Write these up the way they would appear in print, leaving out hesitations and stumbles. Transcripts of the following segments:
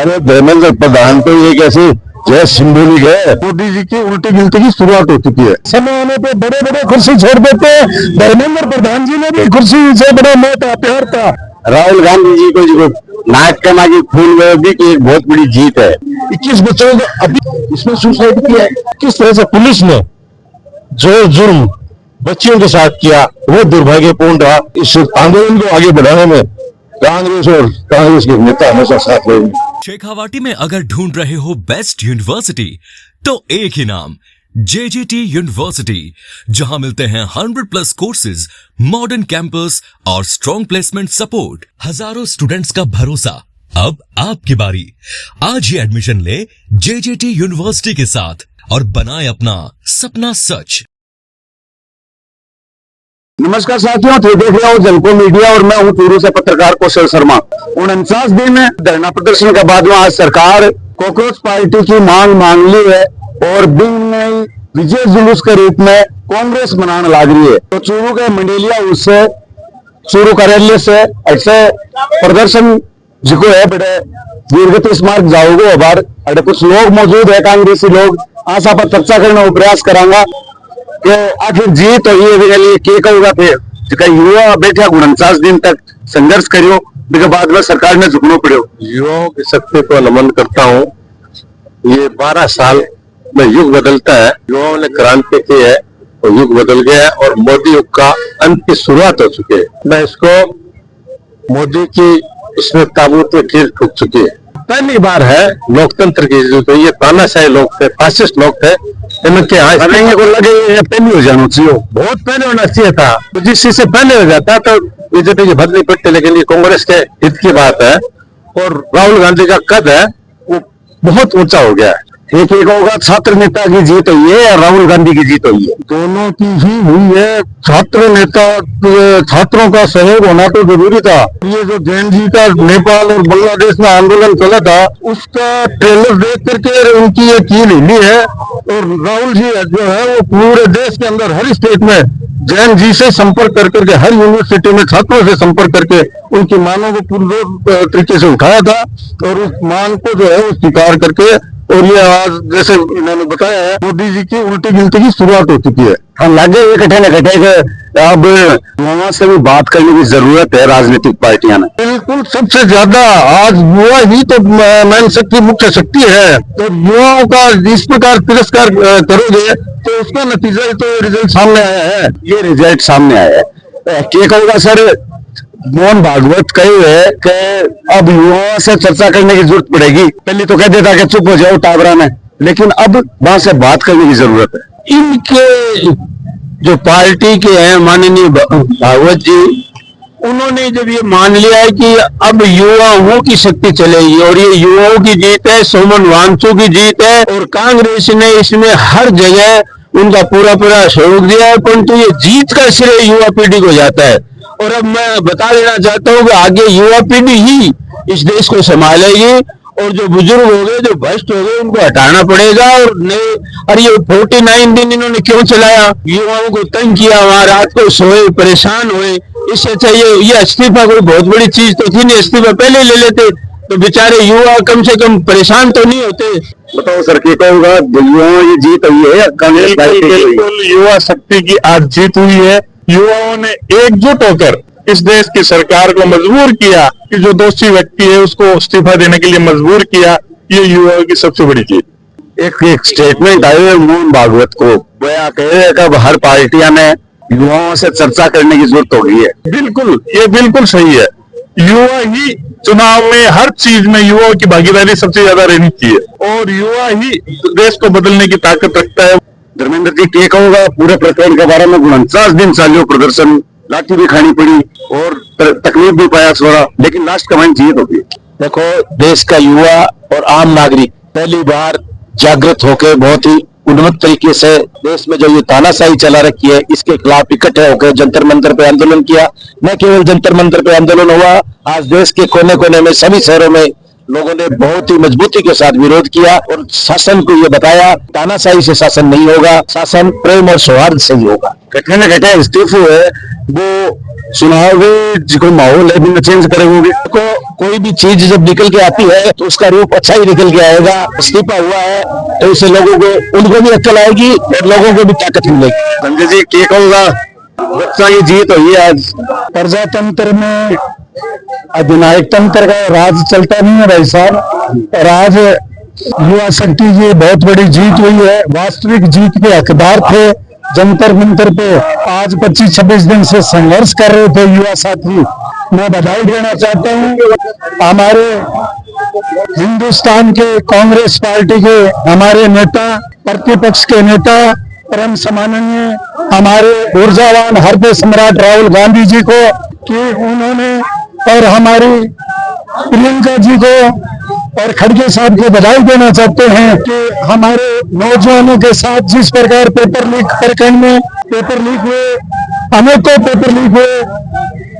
अरे धर्मेंद्र प्रधान तो ये कैसे जय सिंबॉलिक है। मोदी जी की उल्टी गिनती की शुरुआत हो चुकी है। समय आने पे बड़े बड़े कुर्सी छोड़ देते हैं। धर्मेंद्र प्रधान जी ने भी कुर्सी से बड़ा मोटा प्यार था। राहुल गांधी जी को जो नाक के मांगी खून में भी की एक बहुत बड़ी जीत है। 21 बच्चों ने अभी इसमें सुसाइड किया है। किस तरह से पुलिस ने जो जुर्म बच्चियों के साथ किया वो दुर्भाग्यपूर्ण रहा। इस आंदोलन को आगे बढ़ाने में कांग्रेस और कांग्रेस के नेता हमेशा साथ रहेंगे। शेखावाटी में अगर ढूंढ रहे हो बेस्ट यूनिवर्सिटी तो एक ही नाम JJT यूनिवर्सिटी, जहां मिलते हैं 100+ कोर्सेज, मॉडर्न कैंपस और स्ट्रॉन्ग प्लेसमेंट सपोर्ट, हजारों स्टूडेंट्स का भरोसा। अब आपकी बारी। आज ही एडमिशन ले JJT यूनिवर्सिटी के साथ और बनाए अपना सपना सच। नमस्कार साथियों, तो देख रहे हो जनको मीडिया और मैं हूं चूरू से पत्रकार कौशल शर्मा। 49 दिन धरना प्रदर्शन के बाद में आज सरकार कॉकरोच पार्टी की मांग ली है और दिन में विजय जुलूस के रूप में कांग्रेस मनाने लग रही है। तो चूरू के मंडेलिया उससे चूरू कार्यालय से ऐसे प्रदर्शन जिको है बड़े वीरगति स्मारक जाओगे अबार अरे कुछ लोग मौजूद है कांग्रेसी लोग आशा पर चर्चा करने का प्रयास करांगा कि आखिर जीत तो ये के कहूंगा फिर युवा बैठा 49 दिन तक संघर्ष करियो उसके बाद में सरकार ने झुकना पड़ो। युवाओं की शक्ति को नमन करता हूँ। ये 12 साल में युग बदलता है। युवाओं ने क्रांति की है और युग बदल गया है और मोदी युग का अंत की शुरुआत हो चुकी है। मैं इसको मोदी की इसमें ताबूत में कील ठुक चुकी है। पहली बार है लोकतंत्र की। तो ये तानाशाही लोग थे, फासिस्ट लोग थे, इनके को लगे ये पहले हो जाना चाहिए, बहुत पहले होना चाहिए था। तो जिस चीज से पहले हो जाता तो बीजेपी की बदली पड़ती, लेकिन ये कांग्रेस के हित की बात है। और राहुल गांधी का कद है वो बहुत ऊंचा हो गया है। एक होगा छात्र नेता की जीत हुई है या राहुल गांधी की जीत हुई है, दोनों की ही हुई है। छात्र नेता छात्रों का सहयोग होना तो जरूरी था। ये जो जैन जी का नेपाल और बांग्लादेश में आंदोलन चला था उसका ट्रेलर देख करके उनकी ये कील हिली है। और राहुल जी जो है वो पूरे देश के अंदर हर स्टेट में जैन जी से संपर्क करके हर यूनिवर्सिटी में छात्रों से संपर्क करके उनकी मांगों को पूर्ण तरीके से उठाया था और उस मांग को जो है वो स्वीकार करके और ये आज जैसे इन्होंने बताया है मोदी जी की उल्टी गिनती की शुरुआत हो चुकी है। हम लगे इकट्ठे न इकट्ठे अब युवा से भी बात करने की जरूरत है। राजनीतिक पार्टियां ने बिल्कुल सबसे ज्यादा आज युवा ही तो मैन शक्ति मुख्य शक्ति है। तो युवाओं का इस प्रकार तिरस्कार करोगे तो उसका नतीजा तो रिजल्ट सामने आया है। ये रिजल्ट सामने आया है। क्या कहूँगा सर, मोहन भागवत कहे है कि अब युवाओं से चर्चा करने की जरूरत पड़ेगी। पहले तो कह देता कि चुप हो जाओ टाबरा में, लेकिन अब वहां से बात करने की जरूरत है। इनके जो पार्टी के हैं माननीय भागवत जी, उन्होंने जब ये मान लिया है कि अब युवाओं की शक्ति चलेगी और ये युवाओं की जीत है, सोमन वांगचू की जीत है और कांग्रेस ने इसमें हर जगह उनका पूरा सहयोग दिया है, परंतु ये जीत का श्रेय युवा पीढ़ी को जाता है। और अब मैं बता देना चाहता हूँ कि आगे युवा पीढ़ी ही इस देश को संभालेगी और जो बुजुर्ग हो गए, जो भ्रष्ट हो गए, उनको हटाना पड़ेगा। और नए और ये 49 दिन इन्होंने क्यों चलाया, युवाओं को तंग किया, वहां रात को सोए परेशान हुए। इससे चाहिए ये इस्तीफा कोई बहुत बड़ी चीज तो थी नहीं, इस्तीफा पहले ले लेते तो बेचारे युवा कम से कम परेशान तो नहीं होते। बताओ सर, क्या कहूँगा, युवाओं की जीत हुई है कांग्रेस पार्टी की? बिल्कुल युवा शक्ति की आज जीत हुई है। युवाओं ने एकजुट होकर इस देश की सरकार को मजबूर किया कि जो दोषी व्यक्ति है उसको इस्तीफा देने के लिए मजबूर किया। ये युवाओं की सबसे बड़ी जीत। एक स्टेटमेंट आई है मोहन भागवत को, वह कहे कि हर पार्टियां ने युवाओं से चर्चा करने की जरूरत हो गई है। बिल्कुल, ये बिल्कुल सही है। युवा ही चुनाव में हर चीज में युवाओं की भागीदारी सबसे ज्यादा रहनी चाहिए और युवा ही देश को बदलने की ताकत रखता है। धर्मेंद्र जी, क्या कहूँगा, पूरे प्रकरण के बारे में 49 दिन चालियो प्रदर्शन, लाठी भी खानी पड़ी और तकलीफ भी पाया थोड़ा, लेकिन लास्ट कमांड जीत होगी। देखो, देश का युवा और आम नागरिक पहली बार जागृत होकर बहुत ही उन्नत तरीके से देश में जो ये तानाशाही चला रखी है इसके खिलाफ इकट्ठे होकर जंतर मंतर पे आंदोलन किया। न केवल जंतर मंतर पे आंदोलन हुआ, आज देश के कोने कोने में सभी शहरों में लोगों ने बहुत ही मजबूती के साथ विरोध किया और शासन को ये बताया तानाशाही से शासन नहीं होगा, शासन प्रेम और सौहार्द से ही होगा। कठिन न कठिन इस्तीफे है वो चुनाव जो माहौल है भी चेंज करेंगे को कोई भी चीज जब निकल के आती है तो उसका रूप अच्छा ही निकल के आएगा। इस्तीफा हुआ है तो इससे लोगों को उनको भी अक्ल आएगी और लोगों को भी ताकत मिलेगी। संजय जी क्या कहूँगा, बच्चा ये जीत हुई है आज। प्रजातंत्र में अधिनायक तंत्र का राज चलता नहीं है भाई साहब, और आज युवा शक्ति की बहुत बड़ी जीत हुई है। वास्तविक जीत के हकदार थे। जंतर मंतर पे आज 25-26 दिन से संघर्ष कर रहे थे युवा साथी। मैं बधाई देना चाहता हूँ हमारे हिंदुस्तान के कांग्रेस पार्टी के हमारे नेता, प्रतिपक्ष के नेता, परम सम्माननीय हमारे ऊर्जावान हृदय सम्राट राहुल गांधी जी को कि उन्होंने, और हमारी प्रियंका जी को और खड़गे साहब को बधाई देना चाहते हैं कि हमारे नौजवानों के साथ जिस प्रकार पेपर लीक प्रकरण में पेपर लीक हुए, अनेकों पेपर लीक हुए,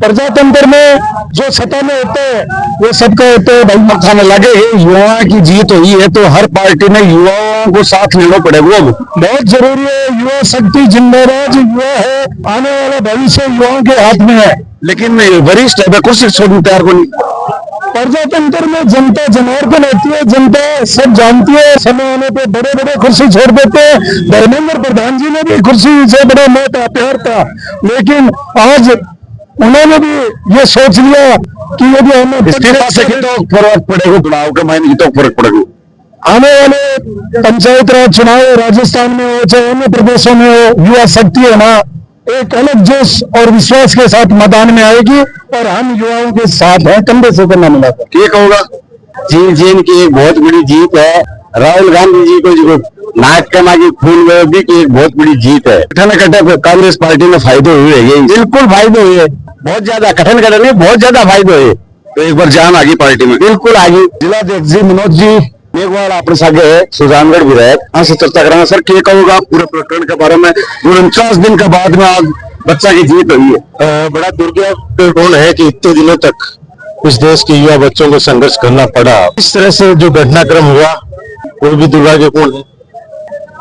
प्रजातंत्र में जो सत्ता में होते हैं वो सबका होते हैं भाई खाने लगे। युवा की जीत हुई है तो हर पार्टी में युवाओं को साथ लेना पड़ेगा, वो बहुत जरूरी है। युवा शक्ति जिंदाबाद, युवा है, आने वाला भविष्य युवाओं के हाथ में है। लेकिन वरिष्ठ है कुर्सी छोड़ने तैयार को नहीं। प्रजातंत्र में जनता जनार्दन होती है, जनता सब जानती है। समय आने पे बड़े बड़े कुर्सी छोड़ देते हैं। धर्मेंद्र प्रधान जी ने भी कुर्सी से बड़ा मोह था, प्यार था, लेकिन आज उन्होंने भी ये सोच लिया कि यदि हमें इस्तीफा से तो फर्क पड़ेगा, चुनाव के मायने की तो फर्क पड़ेगा। आने वाले पंचायत राज चुनाव राजस्थान में हो चाहे अन्य प्रदेशों में हो, युवा शक्ति है ना एक अलग जोश और विश्वास के साथ मैदान में आएगी और हम युवाओं के साथ हैं, कंधे से कंधा मिलाकर। ठीक होगा जी इनकी एक बहुत बड़ी जीत है। राहुल गांधी जी को जो नाक के मांगी खून में भी की एक बहुत बड़ी जीत है। कठिन कटे कांग्रेस पार्टी में फायदे हुए, ये बिल्कुल फायदे हुए, बहुत ज्यादा कठिन कटे नहीं, बहुत ज्यादा फायदे हुए। तो एक बार जान आ गई पार्टी में, बिल्कुल आ गई। जिलाध्यक्ष जी मनोज जी मेघवाल अपने सागे है, सुजानगढ़ विधायक, यहाँ से चर्चा कराना। सर क्या कहूँगा पूरे प्रकरण के बारे में? 49 दिन के बाद में आज बच्चा की जीत हुई है। बड़ा दुर्भाग्यपूर्ण है कि इतने दिनों तक इस देश के युवा बच्चों को संघर्ष करना पड़ा। इस तरह से जो घटनाक्रम हुआ वो भी दुर्भाग्यपूर्ण है,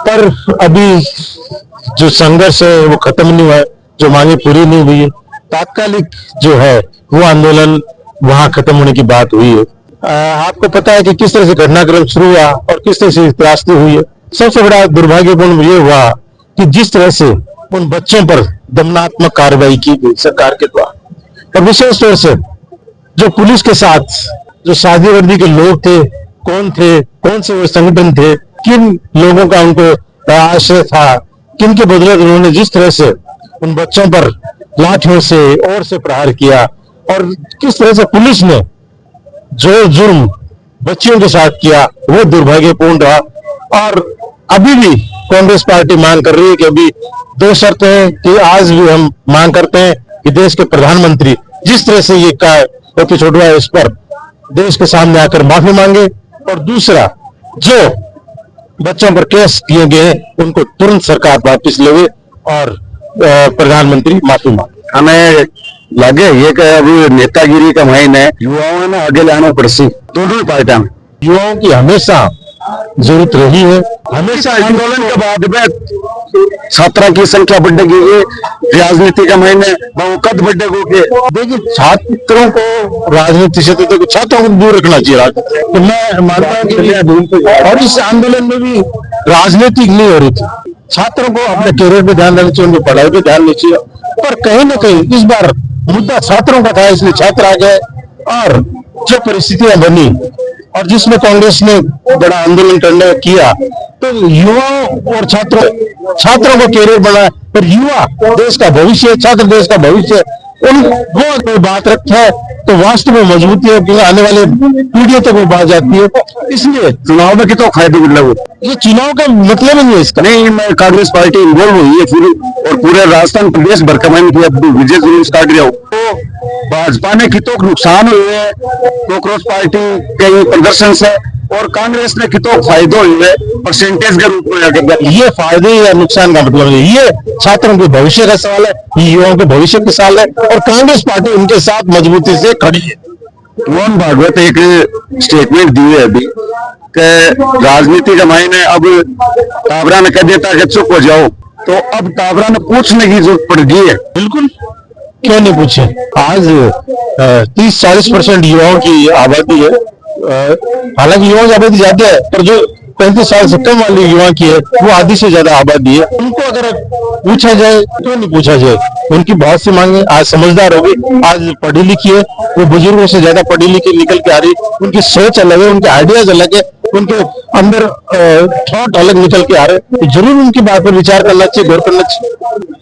पर अभी जो संघर्ष है वो खत्म नहीं हुआ है, जो मांगे पूरी नहीं हुई है। तात्कालिक जो है वो आंदोलन वहां खत्म होने की बात हुई है। आपको पता है कि किस तरह से घटनाक्रम शुरू हुआ और किस तरह से त्रासदी हुई है। सबसे बड़ा दुर्भाग्यपूर्ण ये हुआ कि जिस तरह से उन बच्चों पर दमनात्मक कार्रवाई की गई सरकार के द्वारा, और विशेष तौर से जो पुलिस के साथ जो सादी वर्दी के लोग थे, कौन थे, कौन से वो संगठन थे, किन लोगों का उनको आश्रय था, किन के बदौलत उन्होंने जिस तरह से उन बच्चों पर लाठियों से और से प्रहार किया, और किस तरह से पुलिस ने जो जुर्म बच्चियों के साथ किया वो दुर्भाग्यपूर्ण रहा। और अभी भी कांग्रेस पार्टी मांग कर रही है कि अभी 2 शर्तें हैं कि आज भी हम मांग करते हैं कि देश के प्रधानमंत्री जिस तरह से ये एपिसोड हुआ है इस पर देश के सामने आकर माफी मांगे, और दूसरा जो बच्चों पर केस किए गए हैं उनको तुरंत सरकार वापिस ले और प्रधानमंत्री माफी मांगे। हमें लगे ये कि अभी नेतागिरी का महीने युवाओं ने आगे लाना पड़सी दोनों पार्टियां में। युवाओं की हमेशा जरूरत रही है, हमेशा आंदोलन के बाद में छात्रों की संख्या बढ़ेगी, राजनीति का महीने वो कद बढ़ेगा के देखिए छात्रों को राजनीति से तो छात्रों को दूर रखना चाहिए। तो मैं मानता हूँ कि और इस आंदोलन में भी राजनीतिक नहीं हो रही थी, छात्रों को अपने करियर पे ध्यान देना चाहिए, उनकी पढ़ाई पे ध्यान देना चाहिए, पर कहीं ना कहीं इस बार मुद्दा छात्रों का था, इसलिए छात्र आ गए। और जो परिस्थितियां बनी और जिसमें कांग्रेस ने बड़ा आंदोलन करने किया, तो युवाओं और छात्रों को कैरियर बना, पर युवा देश का भविष्य, छात्र देश का भविष्य, उनको कोई बात रखता है तो वास्तव में मजबूती है कि आने वाले पीढ़ियों तक वो बात जाती है। इसलिए चुनाव में कितना फायदे मिल, ये चुनाव का मतलब नहीं है इसका। नहीं, मैं कांग्रेस पार्टी इन्वॉल्व हुई है पूरी, और पूरे राजस्थान प्रदेश भर का मैंने विजय जुलूस काट रहा हूँ। तो भाजपा ने कितों नुकसान हुए हैं कांग्रेस पार्टी के प्रदर्शन से, और कांग्रेस ने कितों फायदे हुए परसेंटेज के रूप में। अगर ये फायदे या नुकसान का मतलब है, ये छात्रों के भविष्य का सवाल है, ये युवाओं के भविष्य का सवाल है, और कांग्रेस पार्टी उनके साथ मजबूती से खड़ी है। मोहन भागवत एक स्टेटमेंट दी है अभी कि राजनीति के मायने अब ताबरा ने कह देता कि चुप हो जाओ, तो अब ताबरा ने पूछने की जरूरत पड़ गई है। बिल्कुल क्यों नहीं पूछे। आज 30-40% युवाओं की आबादी है। हालांकि युवाओं की आबादी ज्यादा है, पर जो 35 साल से कम वाली युवा की है वो आधी से ज्यादा आबादी है। उनको अगर पूछा जाए क्यों नहीं पूछा जाए। उनकी बहुत सी मांगे, आज समझदार होगी, आज पढ़ी लिखी है, वो बुजुर्गों से ज्यादा पढ़ी लिखी निकल के आ रही, उनकी सोच अलग है, उनके आइडियाज अलग है, उनके अंदर थॉट अलग निकल के आ रहे, तो जरूर उनकी बात पर विचार करना चाहिए, गौर करना चाहिए।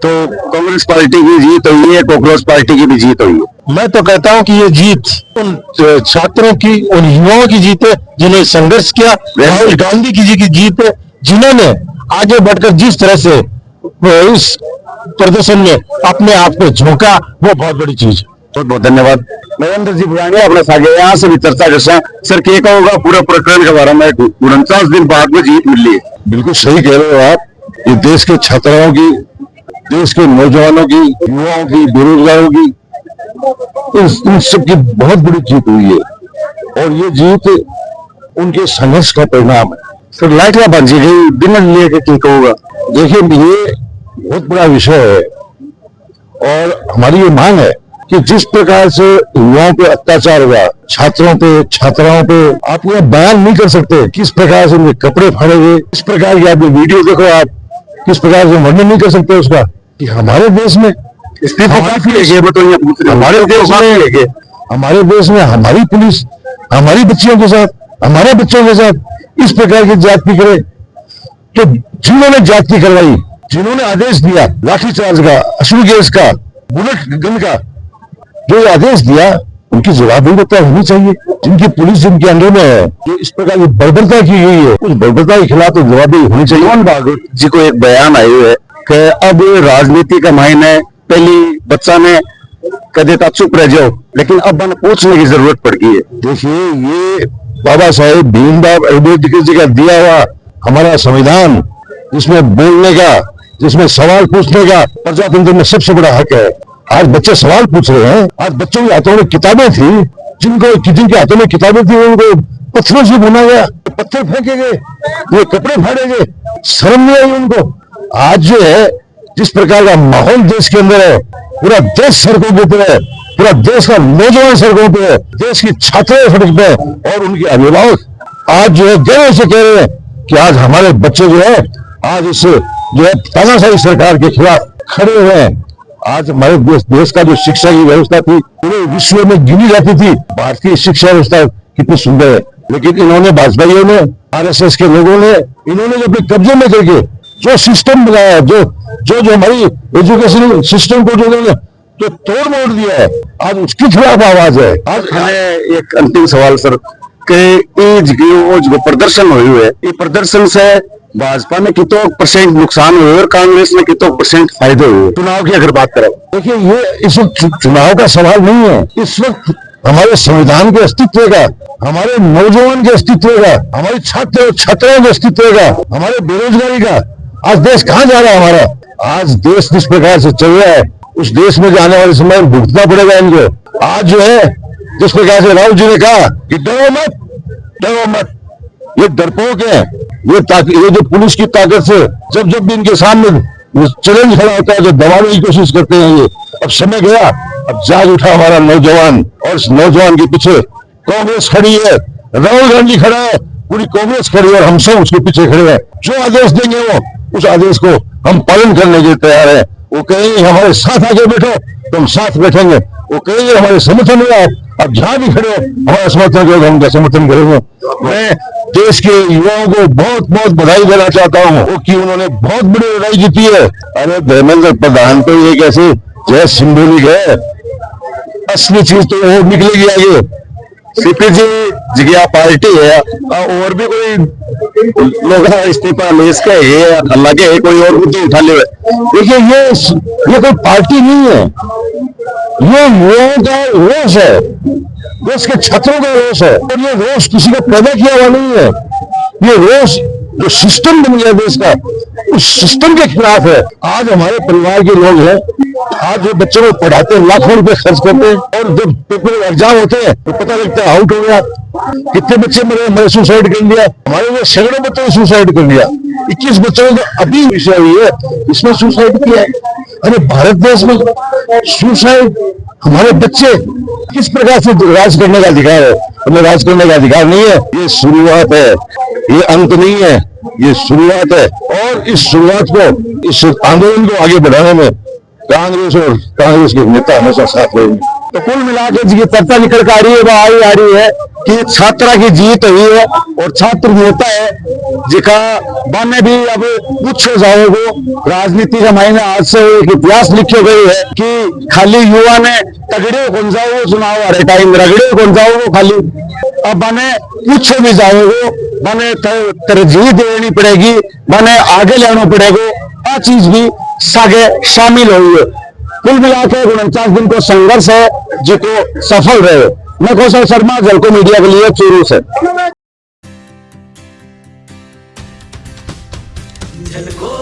तो कांग्रेस पार्टी की जीत हुई है, कॉकरोच पार्टी की भी जीत हुई है। मैं तो कहता हूं कि ये जीत उन छात्रों की, उन युवाओं की जीत है जिन्होंने संघर्ष किया। राहुल गांधी जी की जीत है जिन्होंने आगे बढ़कर जिस तरह से इस प्रदर्शन में अपने आप को झोंका, वो बहुत बड़ी चीज है। बहुत बहुत धन्यवाद। नरेंद्र जी बुरानी अपने सागे यहाँ से भी चर्चा कर सर क्या कहोगा पूरा प्रकरण के बारे में। 49 दिन बाद में जीत मिली है। बिल्कुल सही कह रहे हो आप। ये देश के छात्राओं की, देश के नौजवानों की, युवाओं की, बेरोजगारों की, इन सबकी बहुत बड़ी जीत हुई है और ये जीत उनके संघर्ष का परिणाम है। सर लाइटियां बन जी गई दिन लिए क्या कहोगा। देखिए ये बहुत बड़ा विषय है और हमारी ये मांग है कि जिस प्रकार से युवाओं पे अत्याचार हुआ, छात्रों पे, छात्राओं पे, आप ये बयान नहीं कर सकते। किस प्रकार से उनके कपड़े फाड़े गए, इस प्रकार की आपने वीडियो देखो, आप किस प्रकार से वर्णन नहीं कर सकते उसका। कि हमारे देश में हमारे देश में हमारी पुलिस हमारी बच्चियों के साथ, हमारे बच्चों के साथ इस प्रकार की ज्यादती करे, तो जिन्होंने ज्यादती करवाई, जिन्होंने आदेश दिया लाठीचार्ज का, अश्रु गैस का, बुलेट गन का, जो आदेश दिया, उनकी जवाबदेही होनी चाहिए। जिनकी पुलिस जिनके अंडर में है, जो इस प्रकार की बर्बरता की गई है, उस बर्बरता के खिलाफ तो जवाबदेही होनी चाहिए। मोहन भागवत जी को एक बयान आए हुए कि अब राजनीति का मायने पहली बच्चा ने कह देता चुप रह जाओ, लेकिन अब मैंने पूछने की जरूरत पड़ गई है। देखिए ये बाबा साहेब भीमराव अम्बेडकर जी का दिया हुआ हमारा संविधान, जिसमें बोलने का, जिसमें सवाल पूछने का प्रजातंत्र में सबसे बड़ा हक है। आज बच्चे सवाल पूछ रहे हैं। आज बच्चों के हाथों में किताबें थी, जिनके हाथों में किताबें थी उनको पत्थरों से बुना गया, पत्थर फेंके गए, वो कपड़े फाड़े गए, शर्म नहीं आई उनको। आज जो है जिस प्रकार का माहौल देश के अंदर है, पूरा देश सड़कों के ऊपर है, पूरा देश का नौजवान सड़कों पे है, देश की छात्राएं सड़क पे है और उनके अभिभावक आज जो है गर्व से कह रहे हैं कि आज हमारे बच्चे जो है आज इस जो है तानाशाही सरकार के खिलाफ खड़े हुए हैं। आज हमारे देश का जो शिक्षा की व्यवस्था थी पूरे विश्व में गिनी जाती थी। भारतीय शिक्षा व्यवस्था कितनी सुंदर है, लेकिन इन्होंने भाजपाइयों ने, आरएसएस के लोगों ने, इन्होंने जो अपने कब्जे में करके जो सिस्टम बनाया, जो हमारी एजुकेशन सिस्टम को जो तो तोड़ मोड़ दिया है, आज उसके खिलाफ आवाज है। आज एक अंतिम सवाल सर के जो प्रदर्शन हुए है, ये प्रदर्शन से भाजपा में कितों % नुकसान हुए और कांग्रेस में कितों % फायदे हुए चुनाव की अगर बात करें। देखिए ये इस वक्त चुनाव का सवाल नहीं है। इस वक्त हमारे संविधान के अस्तित्व का, हमारे नौजवान के अस्तित्व का, हमारे छात्राओं के अस्तित्व का, हमारे बेरोजगारी का, आज देश कहाँ जा रहा है हमारा। आज देश जिस प्रकार से चल रहा है, उस देश में जाने वाले समय में भुगतना पड़ेगा इनको। आज जो है जिस प्रकार से राहुल जी ने कहा कि डरो मत, डरो मत, ये डरपोक है। ये जो पुलिस की ताकत से जब भी इनके सामने चैलेंज खड़ा होता है तो दबाने की कोशिश करते हैं। ये अब समय गया, अब जाग उठा हमारा नौजवान और इस नौजवान के पीछे कांग्रेस खड़ी है, राहुल गांधी खड़ा है, पूरी कांग्रेस खड़ी है और हम सब उसके पीछे खड़े हैं। जो आदेश देंगे वो उस आदेश को हम पालन करने के लिए तैयार है। वो कहेंगे हमारे साथ आगे बैठो तो हम साथ बैठेंगे, वो कहेंगे हमारे समर्थन में आओ, अब जहां भी खड़े हो हमारा समर्थन करो, हम समर्थन करेंगे। मैं देश के युवाओं को बहुत बहुत बधाई देना चाहता हूँ कि उन्होंने बहुत बड़ी लड़ाई जीती है। अरे धर्मेंद्र प्रधान तो ये कैसे जय सिंबॉलिक है, असली चीज तो वो निकलेगी आगे। सीपी जी की पार्टी है और भी कोई लोग इस्तीफा लेस का है, लगे कोई और मुद्दे उठा ले। देखिए ये कोई पार्टी नहीं है, ये युवाओं का रोष है, देश के छात्रों का रोष है और ये रोष किसी का पैदा किया हुआ नहीं है। ये रोष जो सिस्टम बन गया देश का, उस सिस्टम के खिलाफ है। आज हमारे परिवार के लोग हैं, आज जो बच्चों को पढ़ाते हैं, लाखों रुपए खर्च करते हैं और जब पेपर एग्जाम होते हैं तो पता लगता है आउट हो गया। कितने बच्चे मैंने सुसाइड कर लिया, हमारे लिए सैकड़ों बच्चों ने सुसाइड कर लिया। 21 बच्चों को अभी विषय हुई है इसमें सुसाइड किया है। अरे भारत देश में सुसाइड, हमारे बच्चे किस प्रकार से राज करने का अधिकार है, हमें राज करने का अधिकार नहीं है। ये शुरुआत है, ये अंत नहीं है, ये शुरुआत है। और इस शुरुआत को, इस आंदोलन को आगे बढ़ाने में कांग्रेस और कांग्रेस के नेता हमेशा साथ रहेंगे। तो कुल मिला के जी चर्चा निकल कर आ रही है, वो आ रही है कि छात्रा की जीत हुई है और छात्र नेता है जिका बाने भी अब कुछ हो जाओगे। राजनीति का मायने आज से एक इतिहास लिखी गई है कि खाली युवा ने तगड़े कौन जाओगे चुनाव आ रहे टाइम रगड़े कौन जाओगे खाली, अब बने पूछे भी जाओगे, बने तरजीह देनी पड़ेगी, बने आगे लेना पड़ेगा, आ चीज भी सागे शामिल हुई है। कुल मिलाकर 49 दिन को संघर्ष है जिसको सफल रहे। मैं कौशल शर्मा, जलको मीडिया के लिए चूरू से। झलको